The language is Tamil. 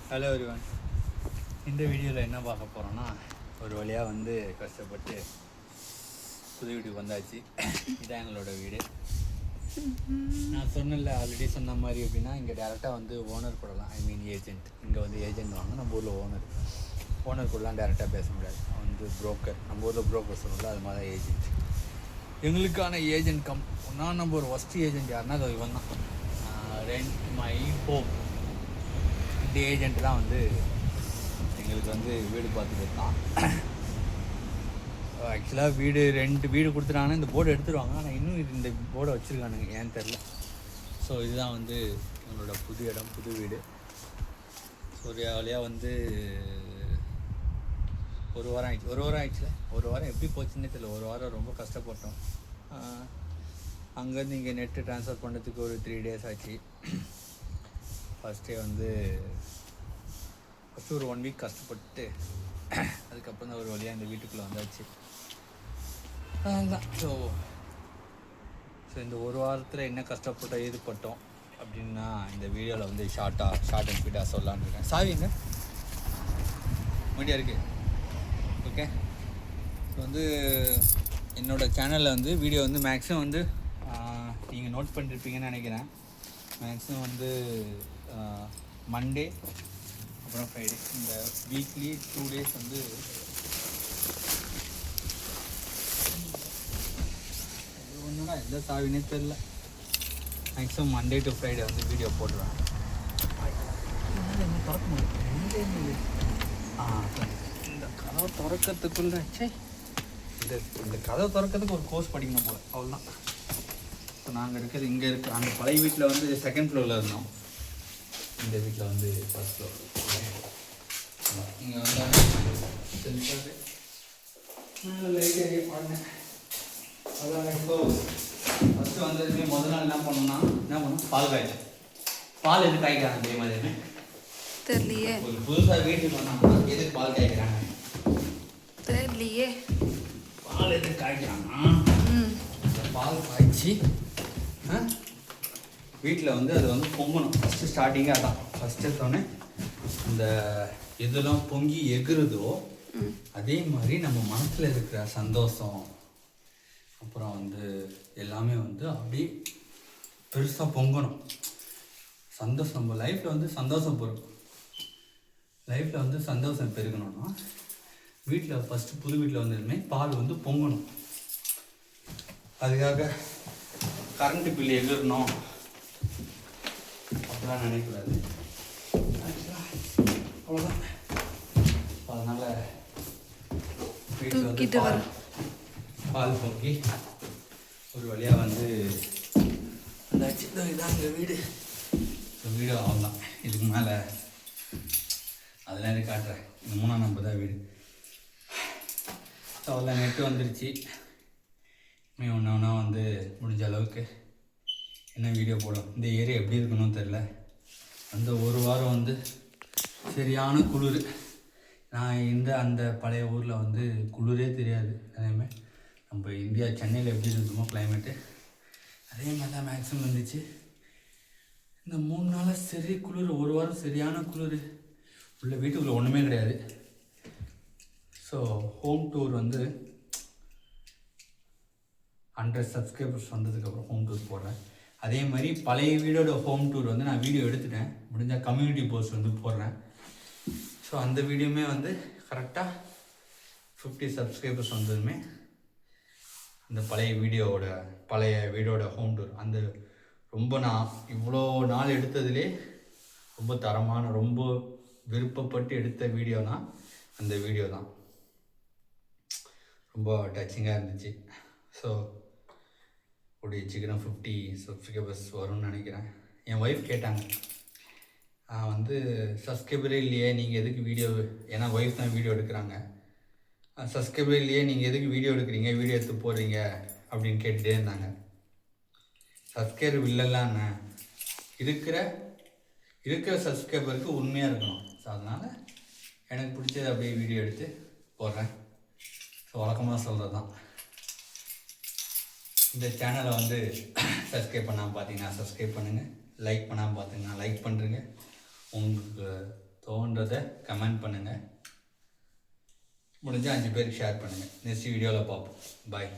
Hello everyone. இந்த வீடியோவில் என்ன பார்க்க போகிறோன்னா, ஒரு வழியாக வந்து கஷ்டப்பட்டு புது வீட்டுக்கு வந்தாச்சு. இதான் எங்களோட வீடு. நான் சொன்னல, ஆல்ரெடி சொன்ன மாதிரி எப்படின்னா, இங்கே டேரெக்டாக வந்து ஓனர் கூடலாம், ஏஜென்ட். இங்கே வந்து ஏஜென்ட் வாங்க, நம்ம ஊரில் ஓனர் கூடலாம் டேரெக்டாக பேச முடியாது. வந்து புரோக்கர், நம்ம ஊரில் புரோக்கர் சொல்லல, அது மாதிரி தான் ஏஜென்ட். எங்களுக்கான ஏஜென்ட் நம்ம ஒரு ஃபஸ்ட் ஏஜென்ட் யாருன்னா அது இவன் தான். Rent my home. இந்த ஏஜென்ட் தான் வந்து எங்களுக்கு வந்து வீடு பார்த்துட்டு இருக்கான். ஆக்சுவலாக வீடு கொடுத்துட்டாங்கன்னா இந்த போர்டு எடுத்துருவாங்க. ஆனால் இன்னும் இந்த போர்டை வச்சுருக்கானுங்க, ஏன்னு தெரில. ஸோ இதுதான் வந்து எங்களோட புது இடம், புது வீடு. ஒரு வழியாக வந்து ஒரு வாரம் ஆயிடுச்சுல. ஒரு வாரம் எப்படி போச்சுன்னே தெரியல. ஒரு வாரம் ரொம்ப கஷ்டப்பட்டோம். அங்கேருந்து இங்கே நெட்டு ட்ரான்ஸ்ஃபர் பண்ணுறதுக்கு ஒரு 3 days ஆச்சு. ஃபஸ்ட்டு ஒரு 1 week கஷ்டப்பட்டு அதுக்கப்புறம் தான் ஒரு வழியாக இந்த வீட்டுக்குள்ளே வந்தாச்சு. அதுதான். ஸோ இந்த ஒரு வாரத்தில் என்ன கஷ்டப்பட்டோம், ஈடுபட்டோம் அப்படின்னா இந்த வீடியோவில் வந்து ஷார்ட் அண்ட் ஸ்வீட்டாக சொல்லலான்னு இருக்கேன். சாவிங்க மீடியா இருக்குது. ஓகே. ஸோ வந்து என்னோடய சேனலில் வந்து வீடியோ வந்து மேக்ஸிமம் வந்து நீங்கள் நோட் பண்ணியிருப்பீங்கன்னு நினைக்கிறேன். மேக்ஸிமம் வந்து மண்டே அப்புறம் ஃப்ரைடே, இந்த வீக்லி 2 days வந்து ஒன்றுடா எந்த சாவினே தெரில. மேக்ஸிமம் மண்டே டு ஃப்ரைடே வந்து வீடியோ போட்டுருவேன். என்ன திறக்க முடியும்? இந்த கதவை திறக்கிறதுக்குள்ள இந்த கதவை திறக்கிறதுக்கு ஒரு கோர்ஸ் படிக்கணும் போல, அவ்வளோதான். ஸோ நாங்கள் இருக்கிறது இங்கே அந்த பழைய வீட்டில் வந்து 2nd floor இருந்தோம். இந்த வீட்டில் வந்து 1st floor. இங்கே வந்து லைட் ஏறி பாடினேன். அதான் இப்போ ஃபஸ்ட்டு வந்ததுமே முதல் நாள் என்ன பண்ணோம், பால் எதுக்கு காய்க்கிறாங்க தெரியுமா? எதுவுமே தெரியலையே. ஒரு புதுசாக வீட்டுக்கு வந்தாங்கன்னா எதுக்கு பால் காய்க்கிறாங்க தெரியலையே. பால் எதுக்கு காய்க்கிறாங்கன்னா, பால் காய்ச்சி வீட்டில் வந்து அது வந்து பொங்கணும். ஃபஸ்ட்டு ஸ்டார்டிங்கே அதான். ஃபஸ்ட்டு எடுத்தோடனே இந்த எதெல்லாம் பொங்கி எகுறதோ அதே மாதிரி நம்ம மனசில் இருக்கிற சந்தோஷம், அப்புறம் வந்து எல்லாமே வந்து அப்படியே பெருசாக பொங்கணும். சந்தோஷம் நம்ம லைஃப்பில் வந்து சந்தோஷம் பெருக்கும். லைஃப்பில் வந்து சந்தோஷம் பெருக்கணும்னா வீட்டில் ஃபஸ்ட்டு புது வீட்டில் வந்ததுமே பால் வந்து பொங்கணும். அதுக்காக கரண்ட்டு பில் எகிரணும் அப்படிலாம் நினைக்கக்கூடாது. அவ்வளோதான். அதனால் வீட்டில் வந்து பால் பொங்கி ஒரு வழியாக வந்து வந்தாச்சு. இதான் எங்கள் வீடு. வீடு அவ்வளோதான். இதுக்கு மேலே அதெல்லாம் காட்டுறேன். இந்த 3ஆம் நம்பர் தான் வீடு. ஸோ அவ்வளோ நெட்டு வந்துருச்சு. ஒன்றா வந்து முடிஞ்ச அளவுக்கு என்ன வீடியோ போடும். இந்த ஏரியா எப்படி இருக்கணும்னு தெரில. அந்த ஒரு வாரம் வந்து சரியான குளிர். நான் அந்த பழைய ஊரில் வந்து குளிரே தெரியாது. அதேமாதிரி நம்ம இந்தியா சென்னையில் எப்படி இருக்குமோ கிளைமேட்டு அதே மாதிரி தான் மேக்ஸிமம் இருந்துச்சு. இந்த 3 நாளாக சரி குளிர், ஒரு வாரம் சரியான குளிர். உள்ள வீட்டுக்குள்ளே ஒன்றுமே கிடையாது. ஸோ ஹோம் டூர் வந்து 100 subscribers வந்ததுக்கப்புறம் ஹோம் டூர் போடுறேன். அதே மாதிரி பழைய வீடோட ஹோம் டூர் வந்து நான் வீடியோ எடுத்துட்டேன். முடிஞ்சால் கம்யூனிட்டி போஸ்ட் வந்து போடுறேன். ஸோ அந்த வீடியோமே வந்து கரெக்டாக 50 subscribers வந்ததுமே இந்த பழைய வீடோட ஹோம் டூர், அந்த நான் இவ்வளோ நாள் எடுத்ததுலே ரொம்ப தரமான, ரொம்ப விருப்பப்பட்டு எடுத்த வீடியோனா அந்த வீடியோ தான். ரொம்ப டச்சிங்காக இருந்துச்சு. ஸோ கூடிய சீக்கிரம் 50 subscribers வரும்னு நினைக்கிறேன். என் ஒய்ஃப் கேட்டாங்க, வந்து சப்ஸ்கிரைபரே இல்லையே நீங்கள் எதுக்கு வீடியோ, ஏன்னா ஒய்ஃப் தான் வீடியோ எடுக்கிறாங்க, சப்ஸ்கிரைபரே இல்லையே நீங்கள் எதுக்கு வீடியோ எடுக்கிறீங்க, வீடியோ எடுத்து போடுறீங்க அப்படின்னு கேட்டுகிட்டே இருந்தாங்க. சப்ஸ்கிரைபர் இல்லைல்லாண்ண இருக்கிற சப்ஸ்கிரைபருக்கு உண்மையாக இருக்கணும். ஸோ அதனால் எனக்கு பிடிச்சது அப்படியே வீடியோ எடுத்து போடுறேன். ஸோ வழக்கமாக சொல்கிறது தான். இந்த சேனலை வந்து சப்ஸ்கிரைப் பண்ணாமல் பார்த்தீங்கன்னா சப்ஸ்கிரைப் பண்ணுங்கள், லைக் பண்ணாமல் பார்த்தீங்கன்னா லைக் பண்ணுறீங்க. உங்களுக்கு தோன்றதை கமெண்ட் பண்ணுங்கள். முடிஞ்சால் 5 பேருக்கு ஷேர் பண்ணுங்கள். நெக்ஸ்ட் வீடியோவில் பார்ப்போம். பாய்.